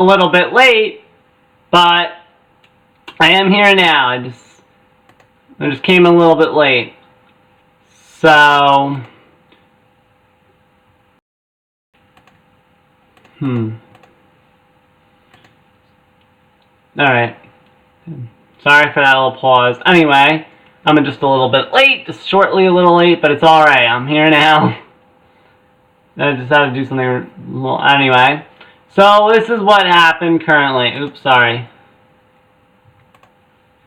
a little bit late, but I am here now. I just came a little bit late. So, Alright. Sorry for that little pause. Anyway, I'm just a little bit late, just shortly a little late, but it's alright. I'm here now. I just had to do something. Well, anyway. So, this is what happened currently. Oops, sorry.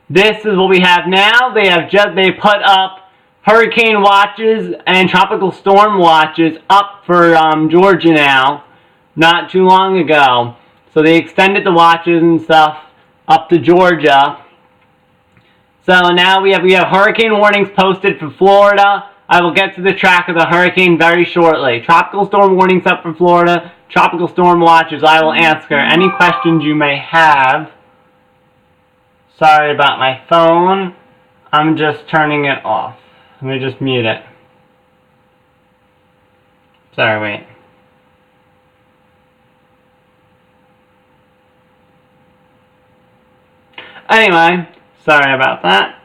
This is what we have now. They put up hurricane watches and tropical storm watches up for Georgia now, not too long ago. So they extended the watches and stuff up to Georgia. So now we have hurricane warnings posted for Florida. I will get to the track of the hurricane very shortly. Tropical storm warnings up for Florida. Tropical storm watches. I will answer any questions you may have. Sorry about my phone. I'm just turning it off. Let me just mute it. Sorry, wait. Anyway, sorry about that.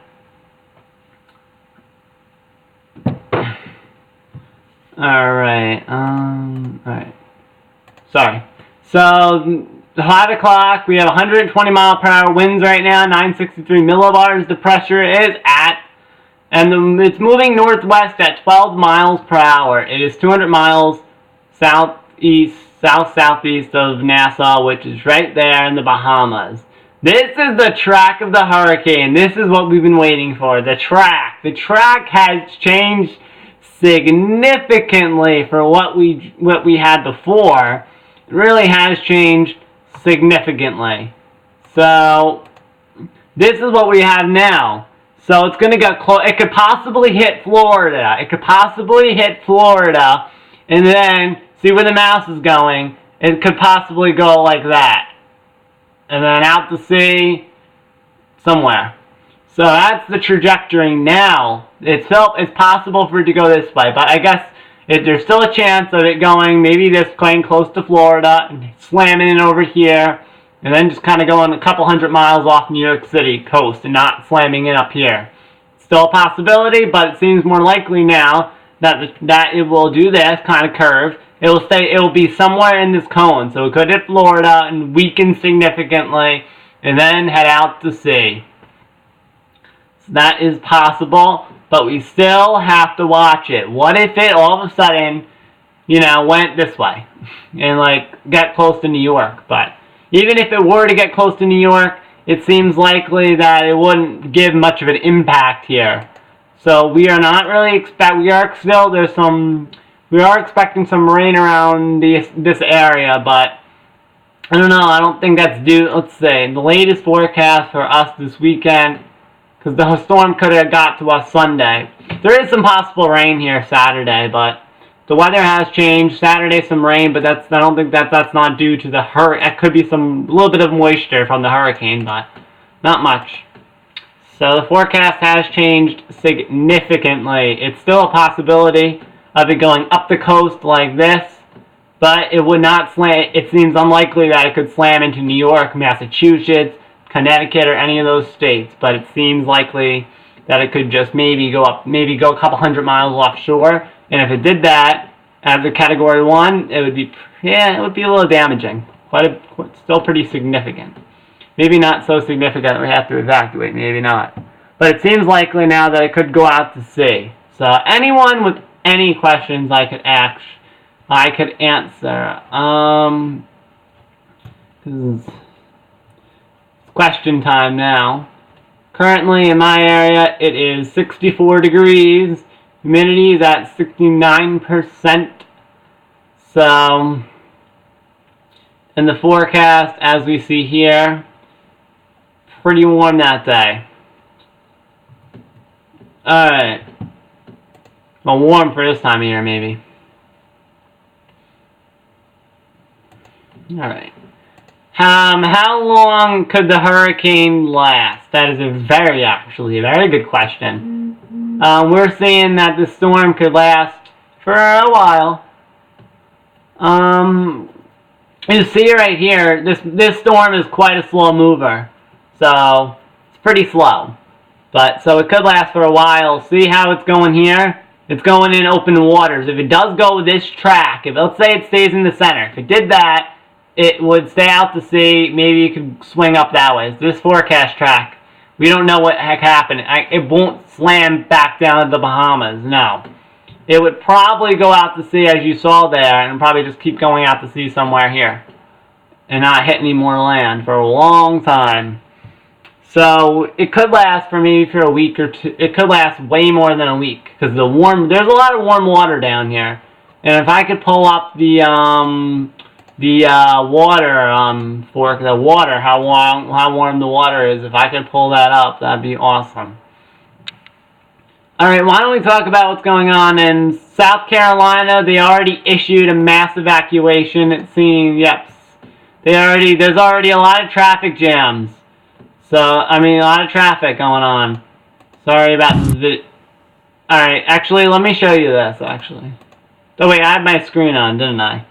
Alright, alright. Sorry. So, 5 o'clock, we have 120 mile per hour winds right now, 963 millibars the pressure is at, and it's moving northwest at 12 miles per hour. It is 200 miles southeast of Nassau, which is right there in the Bahamas. This is the track of the hurricane. This is what we've been waiting for, the track. The track has changed significantly for what we had before. It really has changed significantly. So this is what we have now. So it's going to get close. It could possibly hit Florida. And then see where the mouse is going. It could possibly go like that, and then out to sea somewhere. So that's the trajectory now. It's possible for it to go this way, but I guess there's still a chance of it going maybe this plane close to Florida and slamming in over here, and then just kind of going a couple hundred miles off New York City coast and not slamming in up here. Still a possibility, but it seems more likely now that it will do this kind of curve. It will be somewhere in this cone, so it could hit Florida and weaken significantly, and then head out to sea. So that is possible, but we still have to watch it. What if it all of a sudden, went this way and get close to New York? But even if it were to get close to New York, it seems likely that it wouldn't give much of an impact here. So we are not really we are expecting some rain around this area, but I don't know. I don't think that's due. Let's say the latest forecast for us this weekend, because the storm could have got to us Sunday. There is some possible rain here Saturday, but the weather has changed. Saturday some rain, but I don't think that's not due to the hurricane. It could be a little bit of moisture from the hurricane, but not much. So the forecast has changed significantly. It's still a possibility of it going up the coast like this, but it would not slam. It seems unlikely that it could slam into New York, Massachusetts, Connecticut, or any of those states. But it seems likely that it could just maybe go a couple hundred miles offshore. And if it did that as a Category 1, it would be a little damaging. Still pretty significant. Maybe not so significant that we have to evacuate. Maybe not. But it seems likely now that it could go out to sea. So anyone with any questions I could answer. This is question time now. Currently in my area it is 64 degrees. Humidity is at 69%. So, in the forecast, as we see here, pretty warm that day. Alright. Well, warm for this time of year, maybe. Alright. How long could the hurricane last? That is a very good question. We're seeing that the storm could last for a while. You see right here, this storm is quite a slow mover. So, it's pretty slow. But, so it could last for a while. See how it's going here? It's going in open waters. If it does go this track, if let's say it stays in the center, if it did that, it would stay out to sea. Maybe you could swing up that way. It's this forecast track. We don't know what the heck happened. It won't slam back down to the Bahamas, no. It would probably go out to sea as you saw there, and probably just keep going out to sea somewhere here. And not hit any more land for a long time. So it could last for maybe for a week or two. It could last way more than a week because there's a lot of warm water down here. And if I could pull up the water, how warm the water is, if I could pull that up, that'd be awesome. All right, why don't we talk about what's going on in South Carolina? They already issued a mass evacuation. It seems, yep, there's already a lot of traffic jams. So, I mean, a lot of traffic going on. Sorry about this. Alright, actually, let me show you this, actually. Oh, wait, I had my screen on, didn't I?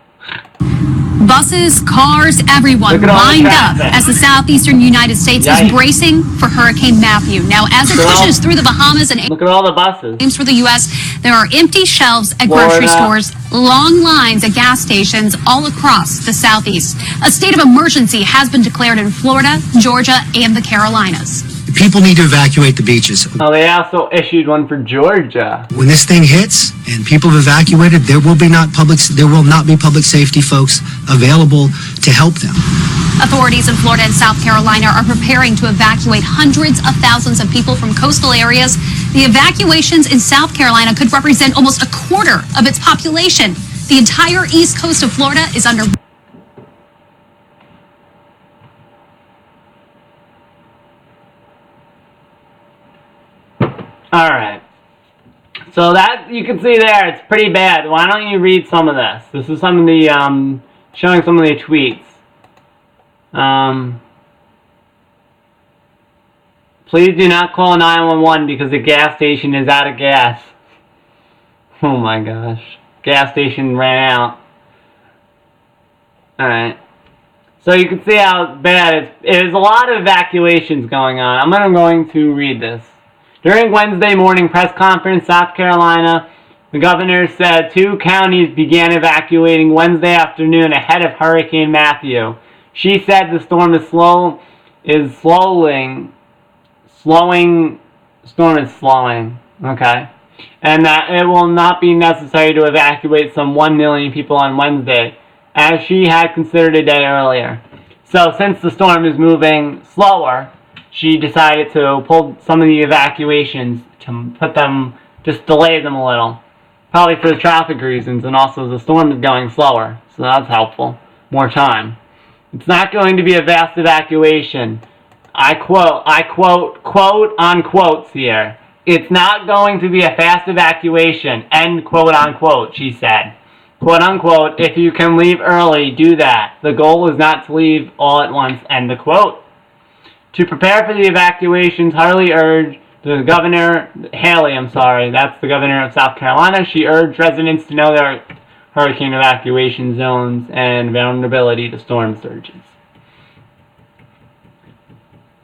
Buses, cars, everyone lined up as the southeastern United States is bracing for Hurricane Matthew. Now, as it pushes through the Bahamas and look at all the buses. aims for the U.S., there are empty shelves at grocery stores, long lines at gas stations all across the southeast. A state of emergency has been declared in Florida, Georgia, and the Carolinas. People need to evacuate the beaches. Oh, they also issued one for Georgia. When this thing hits and people have evacuated, there will not be public safety folks available to help them. Authorities in Florida and South Carolina are preparing to evacuate hundreds of thousands of people from coastal areas. The evacuations in South Carolina could represent almost a quarter of its population. The entire east coast of Florida is under. Alright. So that, you can see there, it's pretty bad. Why don't you read some of this? This is some of the, showing some of the tweets. Please do not call 911 because the gas station is out of gas. Oh my gosh. Gas station ran out. Alright. So you can see how bad it is. There's a lot of evacuations going on. I'm going to read this. During Wednesday morning press conference, South Carolina, the governor said 2 counties began evacuating Wednesday afternoon ahead of Hurricane Matthew. She said the storm is slowing. Okay. And that it will not be necessary to evacuate some 1 million people on Wednesday, as she had considered a day earlier. So since the storm is moving slower, she decided to pull some of the evacuations to just delay them a little. Probably for the traffic reasons, and also the storm is going slower, so that's helpful. More time. It's not going to be a vast evacuation. I quote on quotes here. It's not going to be a fast evacuation, end quote unquote, she said. Quote unquote, if you can leave early, do that. The goal is not to leave all at once, end the quote. To prepare for the evacuations, Haley urged the governor, that's the governor of South Carolina. She urged residents to know their hurricane evacuation zones and vulnerability to storm surges.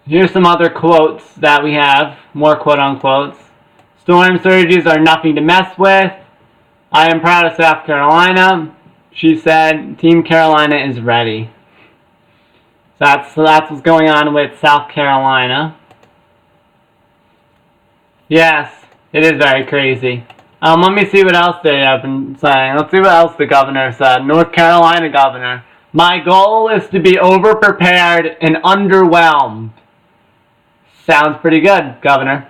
Here's some other quotes that we have, more quote-unquotes. Storm surges are nothing to mess with. I am proud of South Carolina. She said, Team Carolina is ready. So that's what's going on with South Carolina. Yes, it is very crazy. Let me see what else they have been saying. Let's see what else the governor said. North Carolina governor. My goal is to be over-prepared and underwhelmed. Sounds pretty good, Governor.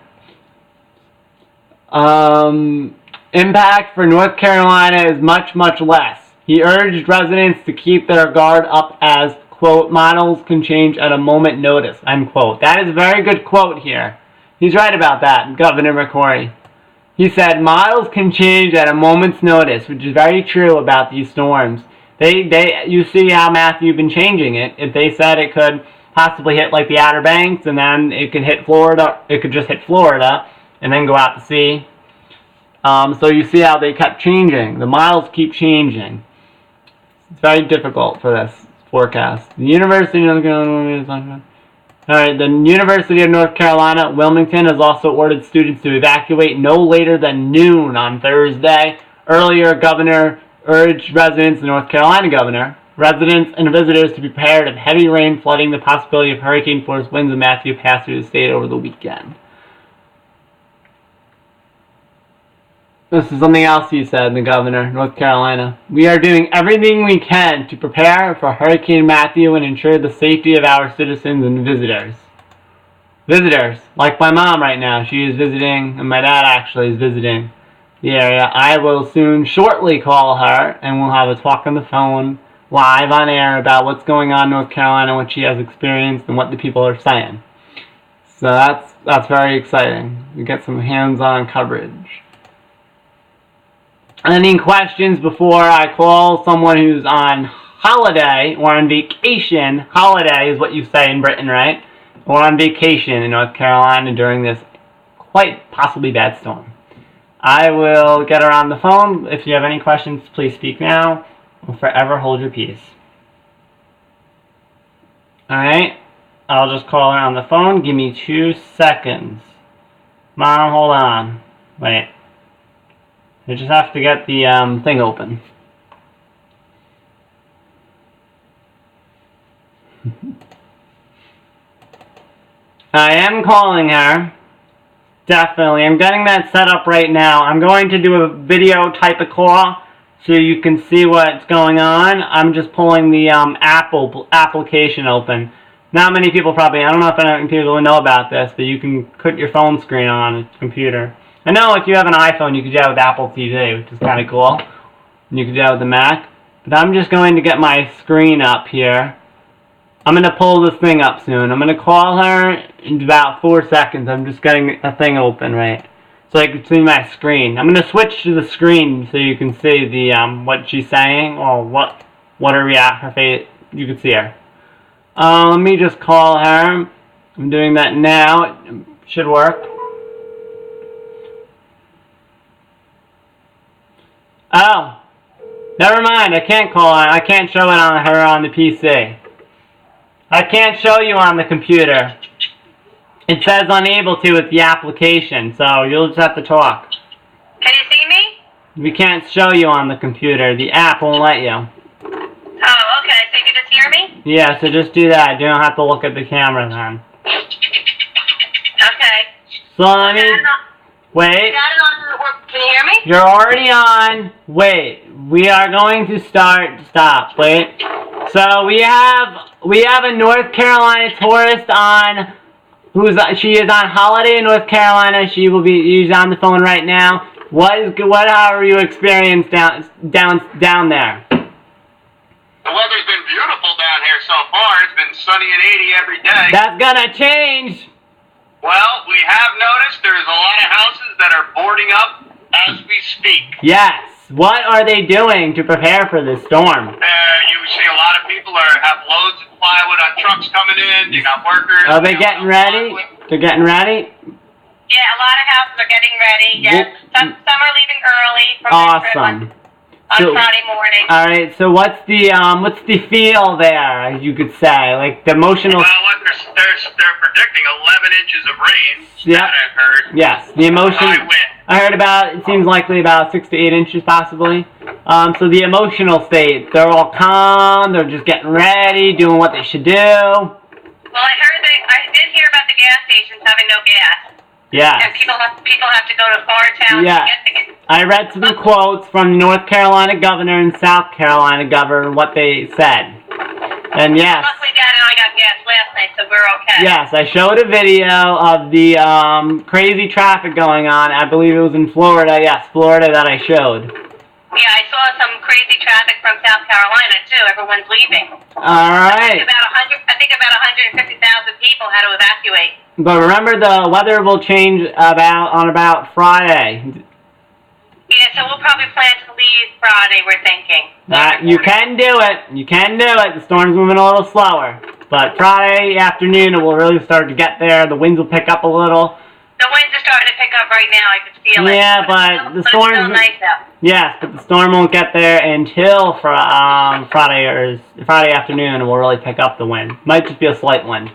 Impact for North Carolina is much, much less. He urged residents to keep their guard up as, quote, models can change at a moment's notice, unquote. That is a very good quote here. He's right about that, Governor McCrory. He said, models can change at a moment's notice, which is very true about these storms. You see how Matthew been changing it. If they said it could possibly hit like the Outer Banks, and then it could hit Florida, it could just hit Florida, and then go out to sea. So you see how they kept changing. The models keep changing. It's very difficult for this. forecast. The University of North Carolina. Alright, the University of North Carolina at Wilmington has also ordered students to evacuate no later than noon on Thursday. Earlier, Governor urged residents, the North Carolina governor, residents and visitors to be prepared of heavy rain, flooding, the possibility of hurricane-force winds of Matthew pass through the state over the weekend. This is something else he said, the governor, North Carolina. We are doing everything we can to prepare for Hurricane Matthew and ensure the safety of our citizens and visitors. Visitors, like my mom right now. She is visiting, and my dad actually is visiting the area. I will shortly call her, and we'll have a talk on the phone, live on air, about what's going on in North Carolina, what she has experienced, and what the people are saying. So that's very exciting. We get some hands-on coverage. Any questions before I call someone who's on holiday or on vacation? Holiday is what you say in Britain, right? Or on vacation in North Carolina during this quite possibly bad storm. I will get her on the phone. If you have any questions, please speak now or forever hold your peace. Alright, I'll just call her on the phone. Give me 2 seconds. Mom, hold on. Wait. I just have to get the thing open. I am calling her. Definitely. I'm getting that set up right now. I'm going to do a video type of call so you can see what's going on. I'm just pulling the application open. Not many people probably, I don't know if any people know about this, but you can put your phone screen on a computer. I know if you have an iPhone, you can do that with Apple TV, which is kind of cool. And you can do that with the Mac. But I'm just going to get my screen up here. I'm going to pull this thing up soon. I'm going to call her in about 4 seconds. I'm just getting a thing open, right? So I can see my screen. I'm going to switch to the screen so you can see the what she's saying or what her face. You can see her. Let me just call her. I'm doing that now. It should work. Oh, never mind. I can't call her. I can't show it on her on the PC. I can't show you on the computer. It says unable to with the application, so you'll just have to talk. Can you see me? We can't show you on the computer. The app won't let you. Oh, okay. So you can just hear me? Yeah, so just do that. You don't have to look at the camera then. Okay. So let me... Wait. Can you hear me? You're already on. Wait. We are going to start. Stop. Wait. So we have a North Carolina tourist on. She is on holiday in North Carolina. She's on the phone right now. What are you experienced down there? The weather's been beautiful down here so far. It's been sunny and 80 every day. That's gonna change. Well, we have noticed there's a lot of houses that are boarding up as we speak. Yes. What are they doing to prepare for this storm? You see a lot of people have loads of plywood on trucks coming in. You got workers. Are they getting ready? They're getting ready? Yeah, a lot of houses are getting ready. Yes. Some are leaving early from their trip on Friday morning. All right. So what's the feel there? You could say like the emotional. Well, what they're predicting 11 inches of rain. Yeah. That I've heard. Yes, the emotion. I heard about. It seems likely about 6 to 8 inches, possibly. So the emotional state. They're all calm. They're just getting ready, doing what they should do. Well, I did hear about the gas stations having no gas. Yes. And people have to go to far towns to get the gas. I read some quotes from North Carolina governor and South Carolina governor, what they said. And yes. Luckily, Dad and I got gas last night, so we're okay. Yes, I showed a video of the crazy traffic going on. I believe it was in Florida. Yes, Florida that I showed. Yeah, I saw some crazy traffic from South Carolina, too. Everyone's leaving. All right. I think about 150,000 people had to evacuate. But remember, the weather will change on about Friday. Yeah, so we'll probably plan to leave Friday, we're thinking. You can do it. You can do it. The storm's moving a little slower. But Friday afternoon, it will really start to get there. The winds will pick up a little. The winds are starting to pick up right now. I could feel it. Yeah, but the storm. It's still nice out. Yes, but the storm won't get there until Friday afternoon, and we'll really pick up the wind. Might just be a slight wind.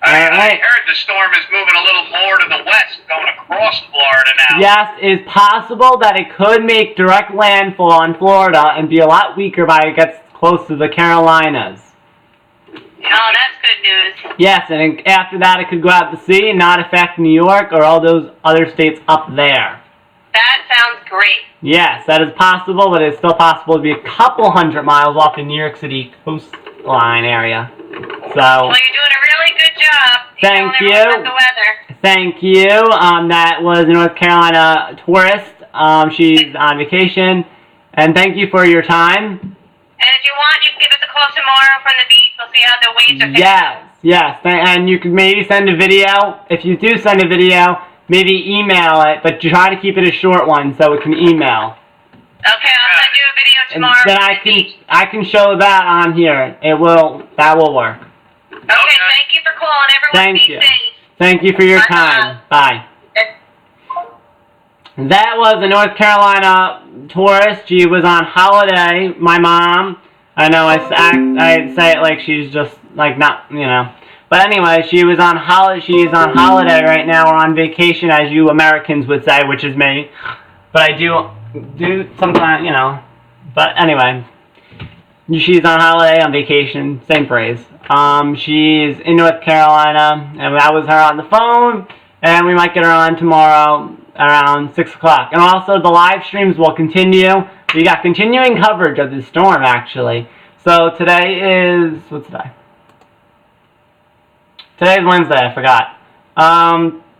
I heard the storm is moving a little more to the west, going across Florida now. Yes, it's possible that it could make direct landfall in Florida and be a lot weaker by it gets close to the Carolinas. Oh, that's good news. Yes, and after that it could go out to sea and not affect New York or all those other states up there. That sounds great. Yes, that is possible, but it's still possible to be a couple hundred miles off the New York City coastline area. So, well, you're doing a really good job. Thank you. About the weather. Thank you. That was a North Carolina tourist. She's on vacation. And thank you for your time. And if you want, you can give us a call tomorrow from the beach. We'll see how the waves are picking up. Yes. And you can maybe send a video. If you do send a video, maybe email it, but try to keep it a short one so it can email. Okay, I'll send you a video tomorrow. Then I can show that on here. That will work. Okay, thank you for calling. Everyone be safe. Thank you for your time. Bye. That was a North Carolina tourist. She was on holiday. My mom. I know I say it like she's just like not, you know. But anyway, she is on holiday right now, or on vacation, as you Americans would say, which is me. But I do sometimes, you know. But anyway, she's on holiday, on vacation, same phrase. She's in North Carolina, and that was her on the phone, and we might get her on tomorrow around 6 o'clock. And also, the live streams will continue. We got continuing coverage of the storm, actually. So today is, what's today? Today's Wednesday, I forgot.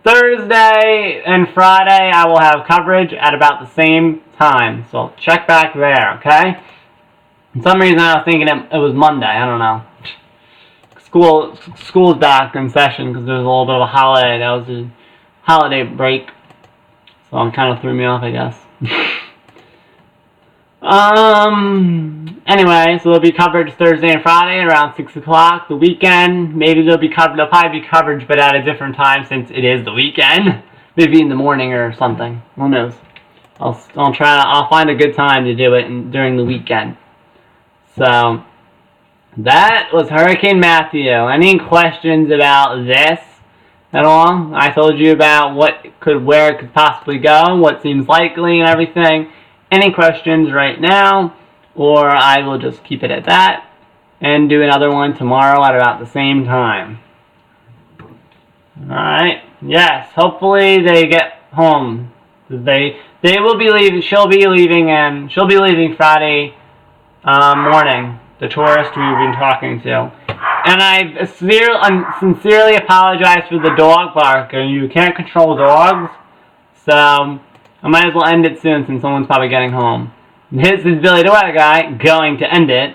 Thursday and Friday, I will have coverage at about the same time. So check back there, okay? For some reason, I was thinking it was Monday. I don't know. School's back in session because there was a little bit of a holiday. That was a holiday break. So it kind of threw me off, I guess. Anyway, so there'll be coverage Thursday and Friday around 6 o'clock. The weekend, maybe there'll probably be coverage, but at a different time since it is the weekend. Maybe in the morning or something. Who knows? I'll find a good time to do it during the weekend. So, that was Hurricane Matthew. Any questions about this at all? I told you about where it could possibly go, what seems likely and everything. Any questions right now? Or I will just keep it at that and do another one tomorrow at about the same time. Alright. Yes, hopefully they get home. They will be leaving. She'll be leaving Friday morning. The tourist we've been talking to. And I sincerely apologize for the dog bark. You can't control dogs. So I might as well end it soon since someone's probably getting home. This is Billy the Weather Guy, going to end it.